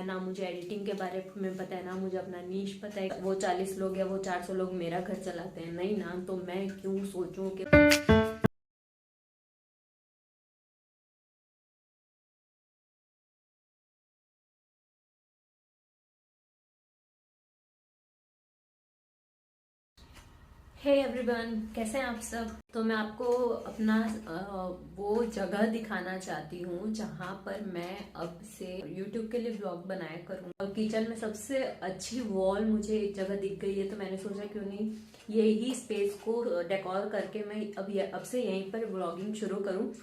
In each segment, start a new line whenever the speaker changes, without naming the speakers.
है, ना मुझे एडिटिंग के बारे में पता है, ना मुझे अपना नीश पता है। वो 40 लोग या वो 400 लोग मेरा घर चलाते हैं, नहीं ना, तो मैं क्यों सोचूं कि हे एवरीवन, कैसे हैं आप सब। तो मैं आपको अपना वो जगह दिखाना चाहती हूँ जहाँ पर मैं अब से YouTube के लिए व्लॉग बनाया करूँ। और किचन में सबसे अच्छी वॉल मुझे एक जगह दिख गई है, तो मैंने सोचा क्यों नहीं यही स्पेस को डेकोर करके मैं अब से यहीं पर व्लॉगिंग शुरू करूँ।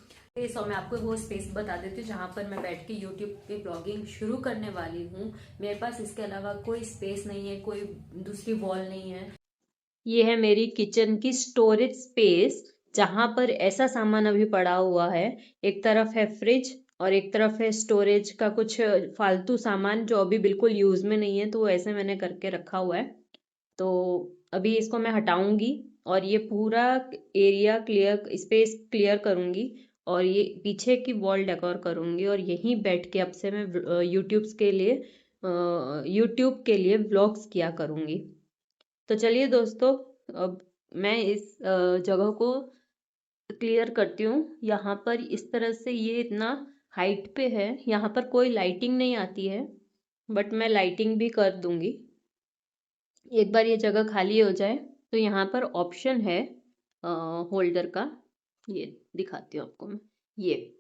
सो मैं आपको वो स्पेस बता देती हूँ जहाँ पर मैं बैठ के यूट्यूब पे ब्लॉगिंग शुरू करने वाली हूँ। मेरे पास इसके अलावा कोई स्पेस नहीं है, कोई दूसरी वॉल नहीं है। ये है मेरी किचन की स्टोरेज स्पेस, जहां पर ऐसा सामान अभी पड़ा हुआ है। एक तरफ है फ्रिज और एक तरफ है स्टोरेज का कुछ फालतू सामान जो अभी बिल्कुल यूज में नहीं है, तो ऐसे मैंने करके रखा हुआ है। तो अभी इसको मैं हटाऊंगी और ये पूरा एरिया क्लियर, स्पेस क्लियर करूंगी और ये पीछे की वॉल डेकोर करूंगी और यहीं बैठ के अब से मैं यूट्यूब के लिए व्लॉग्स किया करूंगी। तो चलिए दोस्तों, अब मैं इस जगह को क्लियर करती हूँ। यहाँ पर इस तरह से ये इतना हाइट पे है, यहाँ पर कोई लाइटिंग नहीं आती है, बट मैं लाइटिंग भी कर दूंगी। एक बार ये जगह खाली हो जाए तो यहाँ पर ऑप्शन है होल्डर का, ये दिखाती हूँ आपको मैं। ये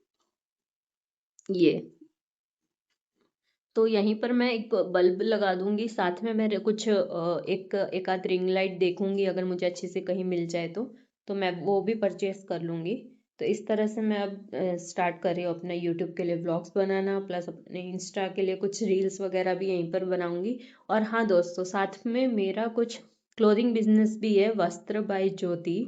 तो यहीं पर मैं एक बल्ब लगा दूंगी, साथ में मैं कुछ एक आध रिंग लाइट देखूंगी, अगर मुझे अच्छे से कहीं मिल जाए तो मैं वो भी परचेस कर लूंगी। तो इस तरह से मैं अब स्टार्ट कर रही हूँ अपना यूट्यूब के लिए व्लॉग्स बनाना, प्लस अपने इंस्टा के लिए कुछ रील्स वगैरह भी यहीं पर बनाऊंगी। और हाँ दोस्तों, साथ में मेरा कुछ क्लोथिंग बिजनेस भी है, वस्त्र बाय ज्योति।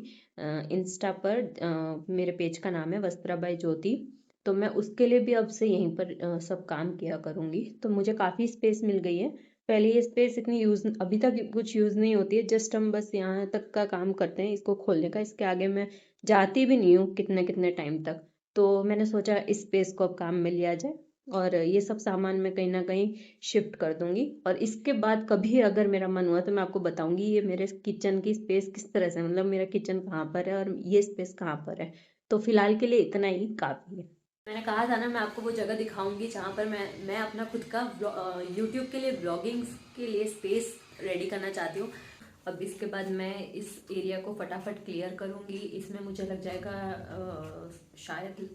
इंस्टा पर मेरे पेज का नाम है वस्त्र बाय ज्योति। तो मैं उसके लिए भी अब से यहीं पर सब काम किया करूँगी। तो मुझे काफ़ी स्पेस मिल गई है। पहले ये स्पेस इतनी यूज़ अभी तक कुछ यूज़ नहीं होती है, जस्ट हम बस यहाँ तक का काम करते हैं इसको खोलने का। इसके आगे मैं जाती भी नहीं हूँ कितने कितने टाइम तक। तो मैंने सोचा इस स्पेस को अब काम में लिया जाए और ये सब सामान मैं कहीं ना कहीं शिफ्ट कर दूंगी। और इसके बाद कभी अगर मेरा मन हुआ तो मैं आपको बताऊंगी ये मेरे किचन की स्पेस किस तरह से, मतलब मेरा किचन कहाँ पर है और ये स्पेस कहाँ पर है। तो फिलहाल के लिए इतना ही काफ़ी है। मैंने कहा था ना मैं आपको वो जगह दिखाऊंगी जहाँ पर मैं अपना खुद का यूट्यूब के लिए ब्लॉगिंग के लिए स्पेस रेडी करना चाहती हूँ। अब इसके बाद मैं इस एरिया को फटाफट क्लियर करूँगी। इसमें मुझे लग जाएगा शायद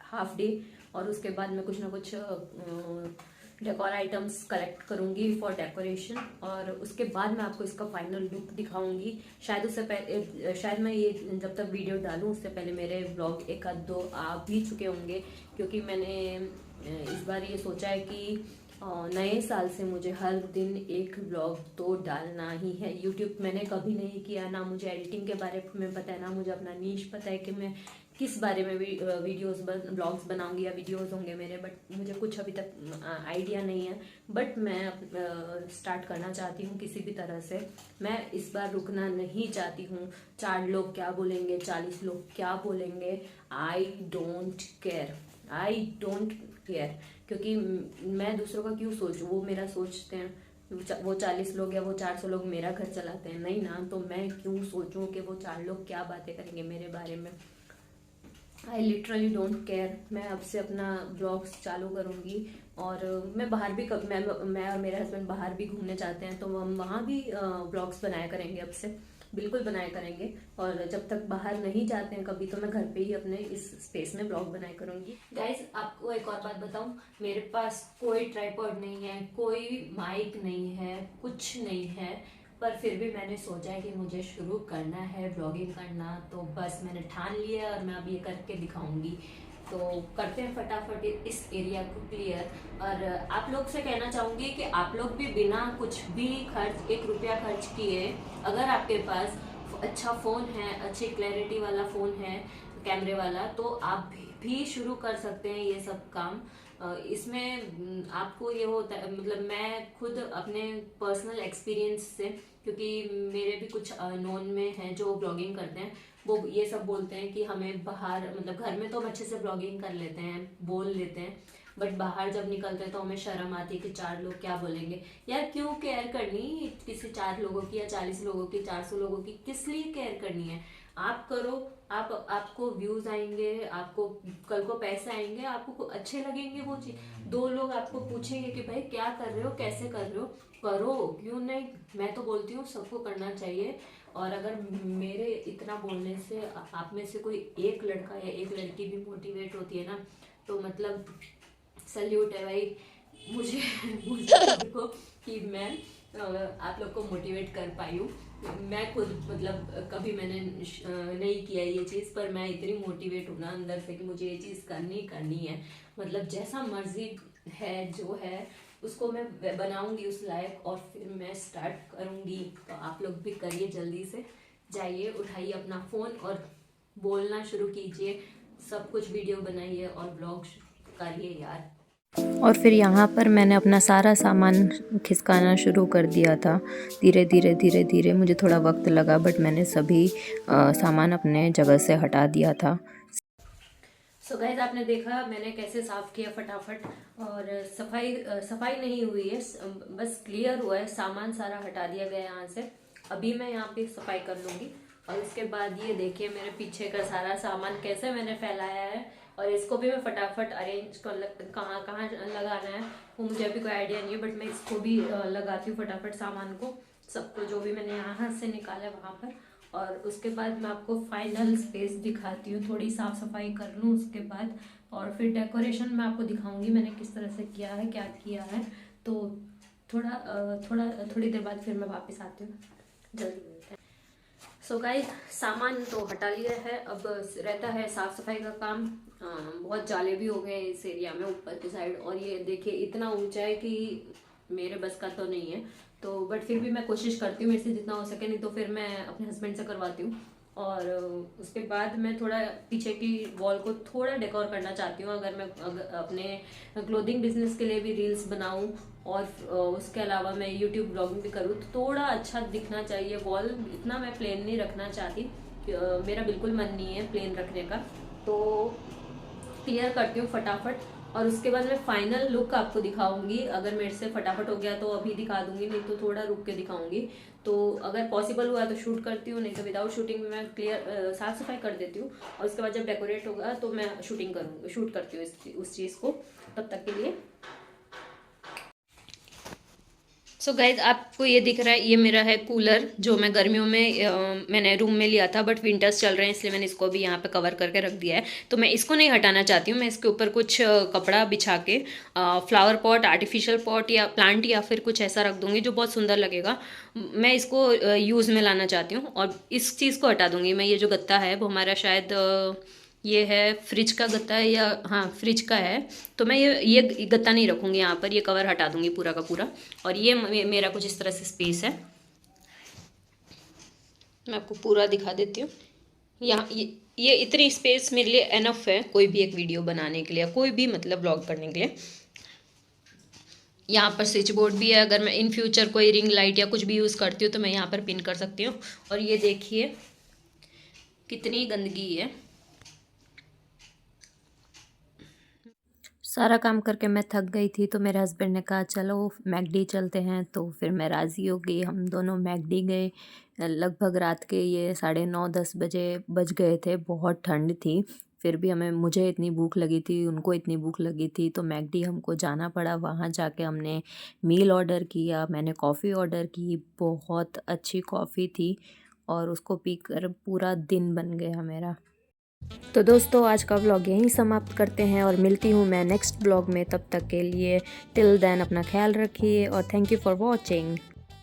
हाफ डे, और उसके बाद मैं कुछ ना कुछ डेकोर आइटम्स कलेक्ट करूंगी फॉर डेकोरेशन, और उसके बाद मैं आपको इसका फाइनल लुक दिखाऊंगी। शायद उससे पहले, शायद मैं ये जब तक वीडियो डालूं उससे पहले मेरे ब्लॉग एक आध दो आ भी चुके होंगे, क्योंकि मैंने इस बार ये सोचा है कि नए साल से मुझे हर दिन एक ब्लॉग तो डालना ही है। यूट्यूब मैंने कभी नहीं किया, ना मुझे एडिटिंग के बारे में पता है, ना मुझे अपना नीश पता है कि मैं किस बारे में वीडियोस ब्लॉग्स बनाऊंगी या वीडियोस होंगे मेरे, बट मुझे कुछ अभी तक आइडिया नहीं है। बट मैं स्टार्ट करना चाहती हूँ किसी भी तरह से। मैं इस बार रुकना नहीं चाहती हूँ। 4 लोग क्या बोलेंगे, 40 लोग क्या बोलेंगे, I don't care, I don't care. क्योंकि मैं दूसरों का क्यों सोचूं, वो मेरा सोचते हैं। वो 40 लोग या वो 400 लोग मेरा घर चलाते हैं, नहीं ना, तो मैं क्यों सोचूं कि वो 4 लोग क्या बातें करेंगे मेरे बारे में। I literally don't care. मैं अब से अपना ब्लॉग्स चालू करूंगी। और मैं बाहर भी मैं और मेरे हस्बैंड बाहर भी घूमने जाते हैं, तो हम वहाँ भी ब्लॉग्स बनाया करेंगे अब से, बिल्कुल बनाया करेंगे। और जब तक बाहर नहीं जाते हैं कभी, तो मैं घर पे ही अपने इस स्पेस में ब्लॉग बनाया करूंगी। गाइज, आपको एक और बात बताऊं, मेरे पास कोई ट्राइपॉड नहीं है, कोई माइक नहीं है, कुछ नहीं है, पर फिर भी मैंने सोचा है कि मुझे शुरू करना है ब्लॉगिंग करना, तो बस मैंने ठान लिया और मैं अब ये करके दिखाऊंगी। तो करते हैं फटाफट इस एरिया को क्लियर। और आप लोग से कहना चाहूंगी कि आप लोग भी बिना कुछ भी खर्च, 1 रुपया खर्च किए, अगर आपके पास अच्छा फोन है, अच्छी क्लैरिटी वाला फोन है, कैमरे वाला, तो आप भी शुरू कर सकते हैं ये सब काम। इसमें आपको ये होता है, मतलब मैं खुद अपने पर्सनल एक्सपीरियंस से, क्योंकि मेरे भी कुछ नोन में हैं जो ब्लॉगिंग करते हैं, वो ये सब बोलते हैं कि हमें बाहर, मतलब घर में तो हम अच्छे से ब्लॉगिंग कर लेते हैं, बोल लेते हैं, बट बाहर जब निकलते हैं तो हमें शर्म आती है कि 4 लोग क्या बोलेंगे। यार क्यों केयर करनी किसी 4 लोगों की, या 40 लोगों की, 400 लोगों की, किस लिए केयर करनी है? आप करो, आपको व्यूज आएंगे, आपको कल को पैसे आएंगे, आपको अच्छे लगेंगे वो चीज। 2 लोग आपको पूछेंगे कि भाई क्या कर रहे हो, कैसे कर रहे हो, करो, क्यों नहीं। मैं तो बोलती हूँ सबको करना चाहिए। और अगर मेरे इतना बोलने से आप में से कोई एक लड़का या एक लड़की भी मोटिवेट होती है ना, तो मतलब सल्यूट है भाई मुझे मुझे खुद को कि मैं आप लोग को मोटिवेट कर पाई हूँ। मैं खुद मतलब कभी मैंने नहीं किया ये चीज़, पर मैं इतनी मोटिवेट हूँ ना अंदर से कि मुझे ये चीज़ करनी करनी है। मतलब जैसा मर्जी है जो है उसको मैं बनाऊंगी उस लायक, और फिर मैं स्टार्ट करूंगी। तो आप लोग भी करिए, जल्दी से जाइए, उठाइए अपना फ़ोन और बोलना शुरू कीजिए, सब कुछ वीडियो बनाइए और ब्लॉग करिए यार।
और फिर यहाँ पर मैंने अपना सारा सामान खिसकाना शुरू कर दिया था। धीरे धीरे धीरे धीरे मुझे थोड़ा वक्त लगा, बट मैंने सभी सामान अपने जगह से हटा दिया था।
सो गाइस आपने देखा मैंने कैसे साफ किया फटाफट, और सफाई नहीं हुई है, बस क्लियर हुआ है, सामान सारा हटा दिया गया यहाँ से। अभी मैं यहाँ पे सफाई कर लूंगी, और उसके बाद ये देखिए मेरे पीछे का सारा सामान कैसे मैंने फैलाया है। और इसको भी मैं फटाफट अरेंज कर, कहाँ कहाँ लगाना है वो मुझे अभी कोई आइडिया नहीं है, बट मैं इसको भी लगाती हूँ फटाफट सामान को, सबको जो भी मैंने यहाँ से निकाला है वहाँ पर। और उसके बाद मैं आपको फाइनल स्पेस दिखाती हूँ, थोड़ी साफ सफाई कर लूँ उसके बाद, और फिर डेकोरेशन मैं आपको दिखाऊंगी मैंने किस तरह से किया है, क्या किया है। तो थोड़ी देर बाद फिर मैं वापस आती हूँ, जल्दी मिलते हैं। सो गाइस सामान तो हटा लिया है, अब रहता है साफ सफाई का काम। बहुत जाले भी हो गए इस एरिया में ऊपर की साइड, और ये देखिए इतना ऊंचा है कि मेरे बस का तो नहीं है। तो बट फिर भी मैं कोशिश करती हूँ मेरे से जितना हो सके, नहीं तो फिर मैं अपने हस्बैंड से करवाती हूँ। और उसके बाद मैं थोड़ा पीछे की वॉल को थोड़ा डेकोर करना चाहती हूँ, अगर मैं अपने क्लोथिंग बिजनेस के लिए भी रील्स बनाऊँ, और उसके अलावा मैं यूट्यूब ब्लॉगिंग भी करूँ, तो थोड़ा अच्छा दिखना चाहिए वॉल। इतना मैं प्लेन नहीं रखना चाहती, मेरा बिल्कुल मन नहीं है प्लेन रखने का। तो क्लियर करती हूँ फटाफट, और उसके बाद मैं फाइनल लुक आपको दिखाऊंगी। अगर मेरे से फटाफट हो गया तो अभी दिखा दूंगी, नहीं तो थोड़ा रुक के दिखाऊंगी। तो अगर पॉसिबल हुआ तो शूट करती हूँ, नहीं तो विदाउट शूटिंग में मैं क्लियर साफ सफाई कर देती हूँ, और उसके बाद जब डेकोरेट होगा तो मैं शूट करती हूँ उस चीज़ को। तब तक के लिए सो गाइज आपको ये दिख रहा है, ये मेरा है कूलर, जो मैं गर्मियों में मैंने रूम में लिया था, बट विंटर्स चल रहे हैं इसलिए मैंने इसको भी यहाँ पे कवर करके रख दिया है। तो मैं इसको नहीं हटाना चाहती हूँ, मैं इसके ऊपर कुछ कपड़ा बिछा के फ्लावर पॉट, आर्टिफिशियल पॉट या प्लांट या फिर कुछ ऐसा रख दूंगी जो बहुत सुंदर लगेगा। मैं इसको यूज़ में लाना चाहती हूँ, और इस चीज़ को हटा दूंगी मैं। ये जो गत्ता है वो हमारा शायद ये है फ्रिज का गत्ता है, या हाँ फ्रिज का है। तो मैं ये गत्ता नहीं रखूँगी यहाँ पर, ये कवर हटा दूँगी पूरा का पूरा। और ये मेरा कुछ इस तरह से स्पेस है, मैं आपको पूरा दिखा देती हूँ। यहाँ ये इतनी स्पेस मेरे लिए एनफ है कोई भी एक वीडियो बनाने के लिए, कोई भी मतलब ब्लॉग करने के लिए। यहाँ पर स्विच बोर्ड भी है, अगर मैं इन फ्यूचर कोई रिंग लाइट या कुछ भी यूज़ करती हूँ तो मैं यहाँ पर पिन कर सकती हूँ। और ये देखिए कितनी गंदगी है।
सारा काम करके मैं थक गई थी, तो मेरे हस्बैंड ने कहा चलो मैकडी चलते हैं। तो फिर मैं राज़ी हो गई, हम दोनों मैकडी गए। लगभग रात के ये 9:30-10 बजे बज गए थे, बहुत ठंड थी। फिर भी मुझे इतनी भूख लगी थी, उनको इतनी भूख लगी थी, तो मैकडी हमको जाना पड़ा। वहाँ जाके हमने मील ऑर्डर किया, मैंने कॉफ़ी ऑर्डर की, बहुत अच्छी कॉफ़ी थी, और उसको पीकर पूरा दिन बन गया मेरा। तो दोस्तों आज का व्लॉग यहीं समाप्त करते हैं, और मिलती हूँ मैं नेक्स्ट व्लॉग में। तब तक के लिए टिल देन अपना ख्याल रखिए, और थैंक यू फॉर वॉचिंग।